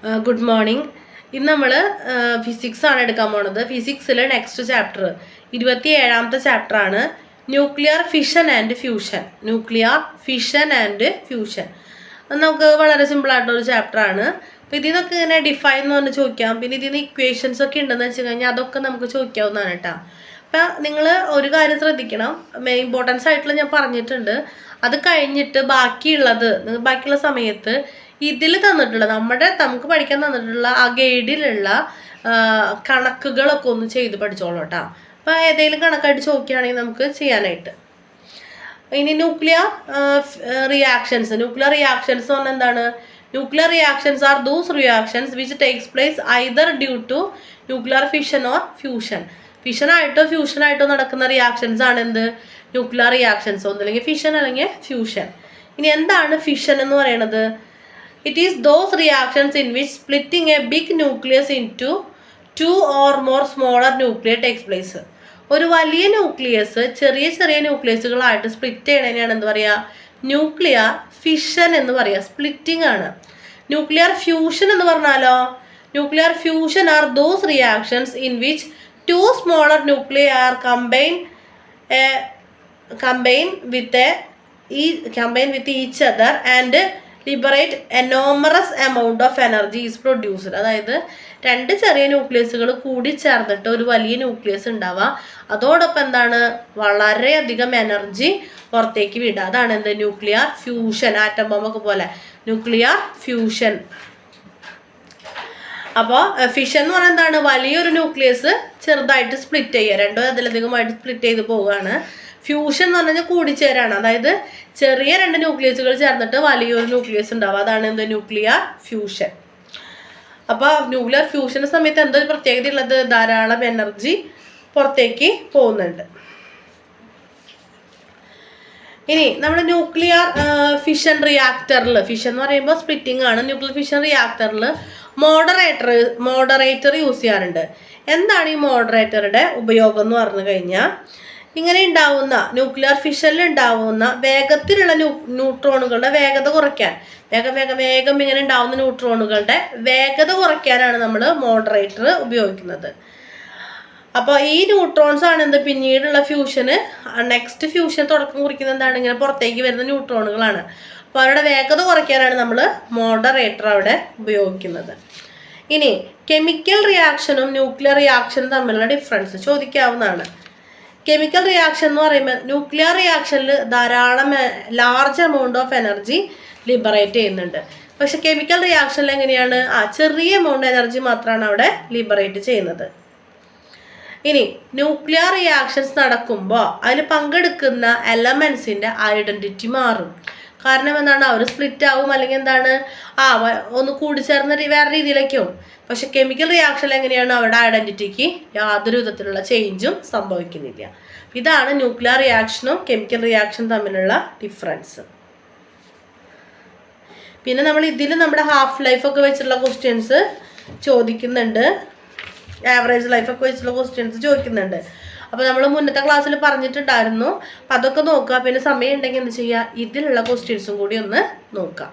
Good morning. ഇന്ന് നമ്മൾ physics ആണ് എടുക്കാൻ പോകുന്നത്. ഫിസിക്സിലെ നെക്സ്റ്റ് ചാപ്റ്റർ 27ാമത്തെ ചാപ്റ്റർ ആണ് ന്യൂക്ലിയർ ഫിഷൻ ആൻഡ് ഫ്യൂഷൻ. നമുക്ക് വളരെ സിമ്പിൾ ആയിട്ടൊരു ചാപ്റ്റർ ആണ്. അപ്പോൾ ഇതിൽ നിന്നൊക്കെ ഇങ്ങനെ ഡിഫൈൻ എന്ന് പറഞ്ഞ് ചോദിക്കാം. പിന്നെ ഇതിന് ഇക്വേഷൻസ് ഒക്കെ ഉണ്ടെന്ന് വെച്ച് കഴിഞ്ഞാൽ അതൊക്കെ നമുക്ക് ചോദിക്കാവുന്നതാണ് കേട്ടോ. അപ്പം നിങ്ങൾ ഒരു കാര്യം ശ്രദ്ധിക്കണം, ഇമ്പോർട്ടൻസ് ആയിട്ടുള്ള ഞാൻ പറഞ്ഞിട്ടുണ്ട്. അത് കഴിഞ്ഞിട്ട് ബാക്കിയുള്ള സമയത്ത് ഇതിൽ തന്നിട്ടുള്ള നമുക്ക് പഠിക്കാൻ തന്നിട്ടുള്ള ആ ഗൈഡിലുള്ള കണക്കുകളൊക്കെ ഒന്ന് ചെയ്ത് പഠിച്ചോളൂ കേട്ടോ. അപ്പോൾ ഏതെങ്കിലും കണക്കായിട്ട് ചോദിക്കുകയാണെങ്കിൽ നമുക്ക് ചെയ്യാനായിട്ട്. ഇനി ന്യൂക്ലിയർ റിയാക്ഷൻസ് എന്ന് പറഞ്ഞാൽ എന്താണ്? Nuclear reactions are those reactions which takes place either due to nuclear fission or fusion. ഫിഷനായിട്ടോ ഫ്യൂഷനായിട്ടോ നടക്കുന്ന റിയാക്ഷൻസ് ആണ് എന്ത്? Nuclear reactions. ഒന്നല്ലെങ്കിൽ ഫിഷൻ അല്ലെങ്കിൽ ഫ്യൂഷൻ. ഇനി എന്താണ് ഫിഷൻ എന്ന് പറയുന്നത്? It is those reactions in which splitting a big nucleus into two or more smaller nuclei takes place. ഒരു വലിയ ന്യൂക്ലിയസ് ചെറിയ ന്യൂക്ലിയസുകളായിട്ട് സ്പ്ലിറ്റ് ചെയ്യണതിനാണ് എന്ത് പറയുക? ന്യൂക്ലിയർ ഫിഷൻ എന്ന് പറയുക. സ്പ്ലിറ്റിംഗ് ആണ്. ന്യൂക്ലിയർ ഫ്യൂഷൻ എന്ന് പറഞ്ഞാലോ? Nuclear fusion are those reactions in which two smaller nuclear are combine with each other and liberate enormous amount of energy is produced. അതായത് രണ്ട് ചെറിയ ന്യൂക്ലിയസുകൾ കൂടി ചേർന്നിട്ട് ഒരു വലിയ ന്യൂക്ലിയസ് ഉണ്ടാവുക. അതോടൊപ്പം എന്താണ്? വളരെയധികം എനർജി പുറത്തേക്ക് വിടുക. അതാണ് എന്ത്? Nuclear fusion. ആറ്റം ബോംബൊക്കെ പോലെ ന്യൂക്ലിയർ ഫ്യൂഷൻ. അപ്പോൾ ഫിഷൻ എന്ന് പറഞ്ഞാൽ എന്താണ്? വലിയൊരു ന്യൂക്ലിയസ് ചെറുതായിട്ട് സ്പ്ലിറ്റ് ചെയ്യുക, രണ്ടോ അതിലധികമായിട്ട് സ്പ്ലിറ്റ് ചെയ്ത് പോവുകയാണ്. ഫ്യൂഷൻ എന്ന് പറഞ്ഞാൽ കൂടിച്ചേരാണ്. അതായത് ചെറിയ രണ്ട് ന്യൂക്ലിയസുകൾ ചേർന്നിട്ട് വലിയൊരു ന്യൂക്ലിയസ് ഉണ്ടാവുക. അതാണ് എന്ത്? Nuclear fusion. അപ്പോൾ ന്യൂക്ലിയർ ഫ്യൂഷൻ്റെ സമയത്ത് എന്തോ ഒരു പ്രത്യേകത ഉള്ളത്? ധാരാളം എനർജി പുറത്തേക്ക് പോകുന്നുണ്ട്. ഇനി നമ്മുടെ ന്യൂക്ലിയർ ഫിഷൻ റിയാക്ടറിൽ, ഫിഷൻ എന്ന് പറയുമ്പോൾ സ്പ്ലിറ്റിംഗ് ആണ്. ന്യൂക്ലിയർ ഫിഷൻ റിയാക്ടറിൽ മോഡറേറ്റർ യൂസ് ചെയ്യാറുണ്ട്. എന്താണ് ഈ മോഡറേറ്ററുടെ ഉപയോഗം എന്ന് പറഞ്ഞു കഴിഞ്ഞാൽ, ഇങ്ങനെ ഉണ്ടാവുന്ന ന്യൂക്ലിയർ ഫിഷനിൽ ഉണ്ടാവുന്ന വേഗത്തിലുള്ള ന്യൂട്രോണുകളുടെ വേഗത കുറയ്ക്കാൻ, വേഗം ഇങ്ങനെ ഉണ്ടാവുന്ന ന്യൂട്രോണുകളുടെ വേഗത കുറയ്ക്കാനാണ് നമ്മൾ മോഡറേറ്റർ ഉപയോഗിക്കുന്നത്. അപ്പോൾ ഈ ന്യൂട്രോൺസ് ആണ് എന്ത്? പിന്നീടുള്ള ഫ്യൂഷന്, നെക്സ്റ്റ് ഫ്യൂഷൻ തുടക്കം കുറിക്കുന്ന എന്താണ്? ഇങ്ങനെ പുറത്തേക്ക് വരുന്ന ന്യൂട്രോണുകളാണ്. അപ്പോൾ അവരുടെ വേഗത കുറയ്ക്കാനാണ് നമ്മൾ മോഡറേറ്റർ അവിടെ ഉപയോഗിക്കുന്നത്. ഇനി കെമിക്കൽ റിയാക്ഷനും ന്യൂക്ലിയർ റിയാക്ഷനും തമ്മിലുള്ള ഡിഫറൻസ് ചോദിക്കാവുന്നതാണ്. കെമിക്കൽ റിയാക്ഷൻ എന്ന് പറയുമ്പോൾ ന്യൂക്ലിയർ റിയാക്ഷനിൽ ധാരാളം large amount of energy liberate ചെയ്യുന്നുണ്ട്. പക്ഷെ കെമിക്കൽ റിയാക്ഷനിൽ എങ്ങനെയാണ്? ചെറിയ എമൗണ്ട് എനർജി മാത്രമാണ് അവിടെ ലിബറേറ്റ് ചെയ്യുന്നത്. ഇനി ന്യൂക്ലിയർ റിയാക്ഷൻസ് നടക്കുമ്പോൾ അതിൽ പങ്കെടുക്കുന്ന എലമെൻസിൻ്റെ ഐഡൻറ്റിറ്റി മാറും. കാരണം എന്താണ്? അവർ സ്പ്ലിറ്റ് ആവും, അല്ലെങ്കിൽ എന്താണ് ഒന്ന് കൂടിച്ചേർന്ന വേറെ രീതിയിലേക്കും. പക്ഷെ കെമിക്കൽ റിയാക്ഷനിൽ എങ്ങനെയാണ്? അവരുടെ ഐഡൻറ്റിറ്റിക്ക് യാതൊരു വിധത്തിലുള്ള ചേഞ്ചും സംഭവിക്കുന്നില്ല. ഇതാണ് ന്യൂക്ലിയർ റിയാക്ഷനും കെമിക്കൽ റിയാക്ഷനും തമ്മിലുള്ള ഡിഫറൻസ്. പിന്നെ നമ്മുടെ ഹാഫ് ലൈഫൊക്കെ വെച്ചിട്ടുള്ള ക്വസ്റ്റ്യൻസ് ചോദിക്കുന്നുണ്ട്, ആവറേജ് ലൈഫൊക്കെ വെച്ചിട്ടുള്ള ക്വസ്റ്റ്യൻസ് ചോദിക്കുന്നുണ്ട്. അപ്പോൾ നമ്മൾ മുന്നത്തെ ക്ലാസ്സിൽ പറഞ്ഞിട്ടുണ്ടായിരുന്നു. അപ്പം അതൊക്കെ നോക്കുക. പിന്നെ സമയം ഉണ്ടെങ്കിൽ എന്ത് ചെയ്യുക? ഇതിലുള്ള ക്വസ്റ്റ്യൻസും കൂടി ഒന്ന് നോക്കാം.